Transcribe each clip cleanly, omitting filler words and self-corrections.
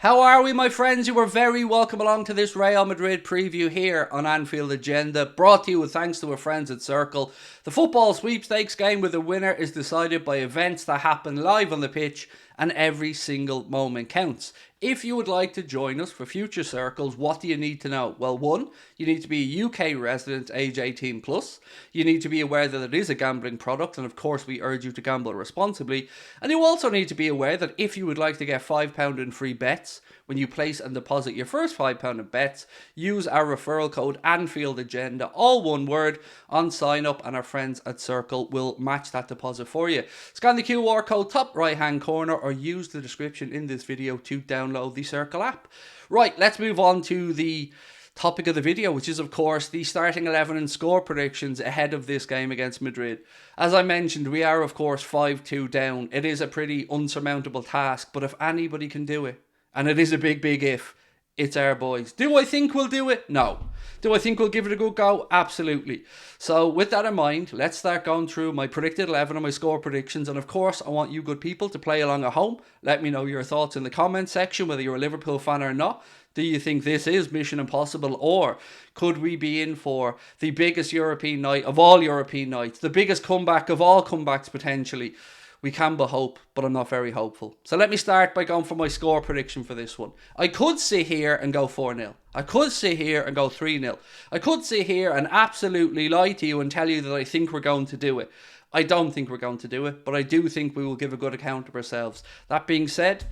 How are we, my friends? You are very welcome along to this Real Madrid preview here on Anfield Agenda, brought to you with thanks to our friends at Circl. The football sweepstakes game where the winner is decided by events that happen live on the pitch, and every single moment counts. If you would like to join us for future circles, what do you need to know? Well, one, you need to be a UK resident age 18 plus. You need to be aware that it is a gambling product, and of course we urge you to gamble responsibly. And you also need to be aware that if you would like to get £5 in free bets when you place and deposit your first £5 in bets, use our referral code anfieldagenda, all one word, on sign up, and our friends at Circl will match that deposit for you. Scan the QR code top right hand corner or use the description in this video to download the Circl app. Right, let's move on to the topic of the video, which is of course the starting 11 and score predictions ahead of this game against Madrid. As I mentioned, we are of course 5-2 down. It is a pretty unsurmountable task, but if anybody can do it, and it is a big if, it's our boys. Do I think we'll do it? No. Do I think we'll give it a good go? Absolutely. So with that in mind, let's start going through my predicted 11 and my score predictions. And of course, I want you good people to play along at home. Let me know your thoughts in the comment section, whether you're a Liverpool fan or not. Do you think this is mission impossible, or could we be in for the biggest European night of all European nights, the biggest comeback of all comebacks potentially? We can but hope, but I'm not very hopeful. So let me start by going for my score prediction for this one. I could sit here and go 4-0. I could sit here and go 3-0. I could sit here and absolutely lie to you and tell you that I think we're going to do it. I don't think we're going to do it, but I do think we will give a good account of ourselves. That being said,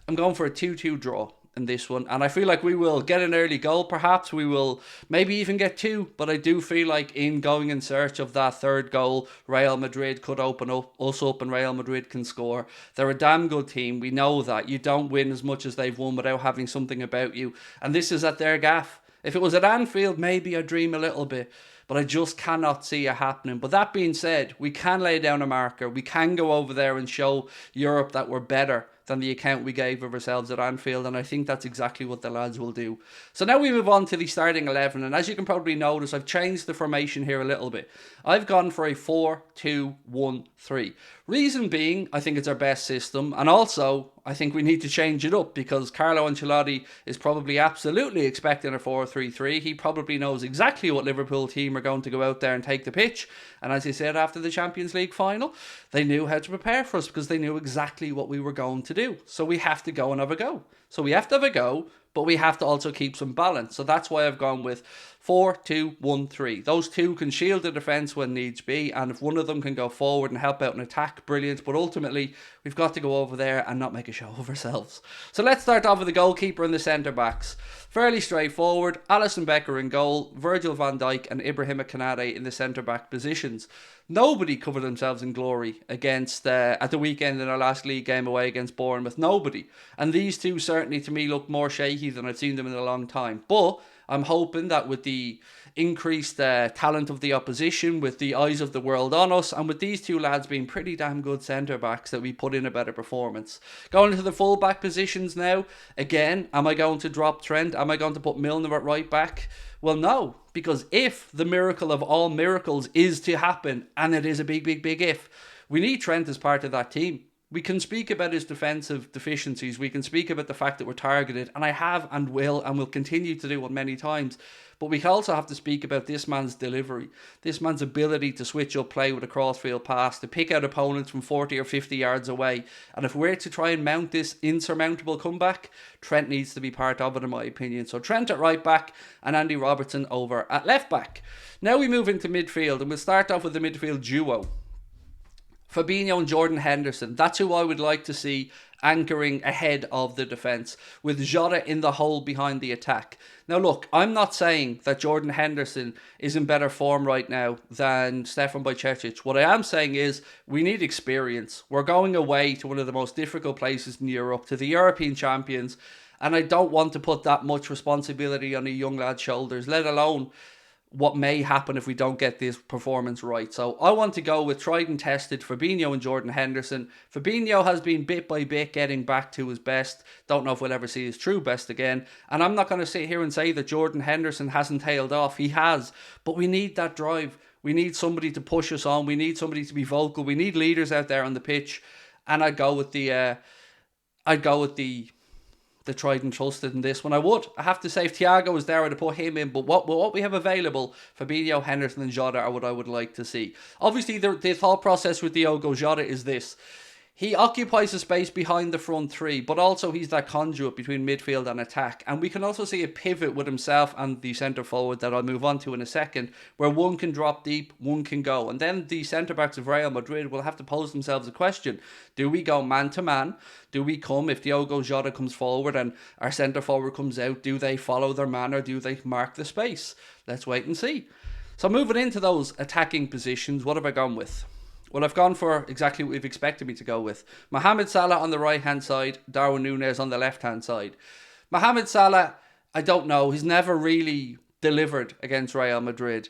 I'm going for a 2-2 draw in this one, and I feel like we will get an early goal. Perhaps we will maybe even get two, but I do feel like in going in search of that third goal, Real Madrid could open us up and Real Madrid can score. They're a damn good team. We know that. You don't win as much as they've won without having something about you, and this is at their gaff. If it was at Anfield, maybe I'd dream a little bit, but I just cannot see it happening. But that being said, we can lay down a marker. We can go over there and show Europe that we're better than the account we gave of ourselves at Anfield, and I think that's exactly what the lads will do. So now we move on to the starting 11, and as you can probably notice, I've changed the formation here a little bit. I've gone for a 4-2-1-3. Reason being, I think it's our best system, and also I think we need to change it up because Carlo Ancelotti is probably absolutely expecting a 4-3-3. He probably knows exactly what Liverpool team are going to go out there and take the pitch, and as he said after the Champions League final, they knew how to prepare for us because they knew exactly what we were going to do. So we have to go and have a go. So we have to have a go, but we have to also keep some balance. So that's why I've gone with 4-2-1-3. Those two can shield the defence when needs be, and if one of them can go forward and help out an attack, brilliant. But ultimately, we've got to go over there and not make a show of ourselves. So let's start off with the goalkeeper and the centre-backs. Fairly straightforward. Alisson Becker in goal, Virgil van Dijk and Ibrahima Konate in the centre-back positions. Nobody covered themselves in glory against at the weekend in our last league game away against Bournemouth. Nobody. And these two certainly to me look more shaky than I've seen them in a long time. But I'm hoping that with the increased talent of the opposition, with the eyes of the world on us, and with these two lads being pretty damn good centre-backs, that we put in a better performance. Going into the full-back positions now, again, am I going to drop Trent? Am I going to put Milner at right back? Well, no, because if the miracle of all miracles is to happen, and it is a big if, we need Trent as part of that team. We can speak about his defensive deficiencies. We can speak about the fact that we're targeted, and I have and will continue to do it many times. But we also have to speak about this man's delivery, this man's ability to switch up play with a crossfield pass, to pick out opponents from 40 or 50 yards away. And if we're to try and mount this insurmountable comeback, Trent needs to be part of it, in my opinion. So Trent at right back and Andy Robertson over at left back. Now we move into midfield, and we'll start off with the midfield duo. Fabinho and Jordan Henderson. That's who I would like to see anchoring ahead of the defence, with Jota in the hole behind the attack. Now look, I'm not saying that Jordan Henderson is in better form right now than Stefan Bajcetic. What I am saying is we need experience. We're going away to one of the most difficult places in Europe, to the European champions, and I don't want to put that much responsibility on a young lad's shoulders, let alone what may happen if we don't get this performance right. So I want to go with tried and tested Fabinho and Jordan Henderson. Fabinho has been bit by bit getting back to his best. Don't know if we'll ever see his true best again. And I'm not going to sit here and say that Jordan Henderson hasn't tailed off. He has. But we need that drive. We need somebody to push us on. We need somebody to be vocal. We need leaders out there on the pitch. And I'd go with the the tried and trusted in this one. I have to say, if Thiago was there, I'd have put him in. But what we have available, Fabinho, Henderson and Jota are what I would like to see. Obviously, the thought process with Diogo Jota is this. He occupies a space behind the front three, but also he's that conduit between midfield and attack. And we can also see a pivot with himself and the centre forward that I'll move on to in a second, where one can drop deep, one can go. And then the centre backs of Real Madrid will have to pose themselves a question. Do we go man to man? Do we come, if Diogo Jota comes forward and our centre forward comes out, do they follow their man or do they mark the space? Let's wait and see. So moving into those attacking positions, what have I gone with? Well, I've gone for exactly what we've expected me to go with. Mohamed Salah on the right-hand side, Darwin Núñez on the left-hand side. Mohamed Salah, I don't know. He's never really delivered against Real Madrid.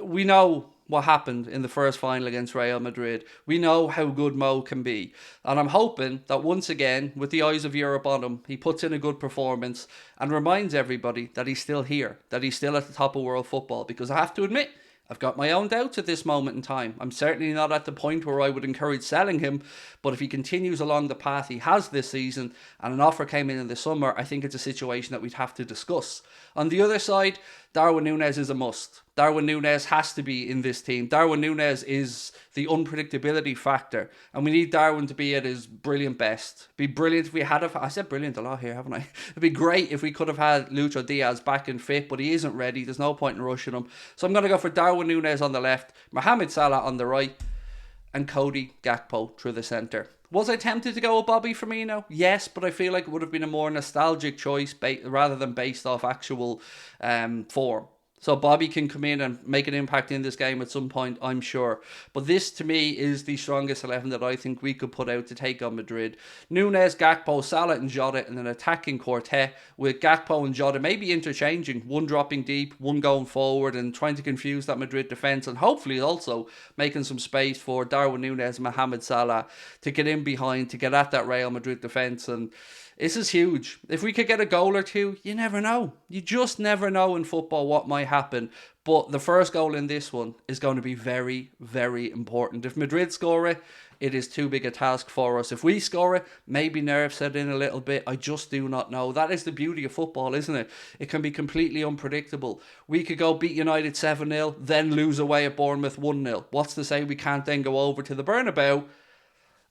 We know what happened in the first final against Real Madrid. We know how good Mo can be. And I'm hoping that once again, with the eyes of Europe on him, he puts in a good performance and reminds everybody that he's still here, that he's still at the top of world football. Because I have to admit, I've got my own doubts at this moment in time. I'm certainly not at the point where I would encourage selling him, but if he continues along the path he has this season and an offer came in the summer, I think it's a situation that we'd have to discuss. On the other side, Darwin Núñez is a must. Darwin Núñez has to be in this team. Darwin Núñez is the unpredictability factor, and we need Darwin to be at his brilliant best. Be brilliant if we had I said brilliant a lot here, haven't I? It'd be great if we could have had Lucho Diaz back and fit, but he isn't ready. There's no point in rushing him. So I'm going to go for Darwin Núñez on the left, Mohamed Salah on the right, and Cody Gakpo through the centre. Was I tempted to go with Bobby Firmino? Yes, but I feel like it would have been a more nostalgic choice rather than based off actual form. So Bobby can come in and make an impact in this game at some point, I'm sure. But this, to me, is the strongest 11 that I think we could put out to take on Madrid. Núñez, Gakpo, Salah and Jota in an attacking quartet with Gakpo and Jota maybe interchanging, one dropping deep, one going forward and trying to confuse that Madrid defence, and hopefully also making some space for Darwin Núñez and Mohamed Salah to get in behind, to get at that Real Madrid defence. And this is huge. If we could get a goal or two, you never know. You just never know in football what might happen. But the first goal in this one is going to be very, very important. If Madrid score it, it is too big a task for us. If we score it, maybe nerves set in a little bit. I just do not know. That is the beauty of football, isn't it? It can be completely unpredictable. We could go beat United 7-0, then lose away at Bournemouth 1-0. What's to say we can't then go over to the Bernabeu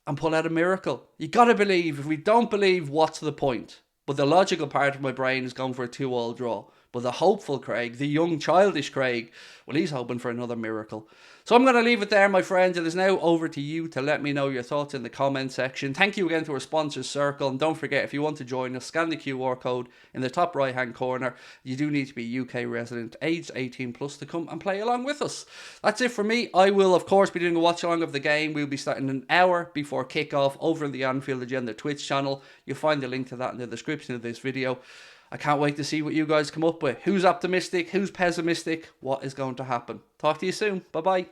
and pull out a miracle? You got to believe. If we don't believe, what's the point? But the logical part of my brain is going for a 2-2 draw. But the hopeful Craig, the young childish Craig, well, he's hoping for another miracle. So I'm going to leave it there, my friends. It is now over to you to let me know your thoughts in the comment section. Thank you again to our sponsors, Circl. And don't forget, if you want to join us, scan the QR code in the top right hand corner. You do need to be a UK resident, aged 18 plus, to come and play along with us. That's it for me. I will, of course, be doing a watch along of the game. We'll be starting an hour before kickoff over in the Anfield Agenda Twitch channel. You'll find the link to that in the description of this video. I can't wait to see what you guys come up with. Who's optimistic? Who's pessimistic? What is going to happen? Talk to you soon. Bye-bye.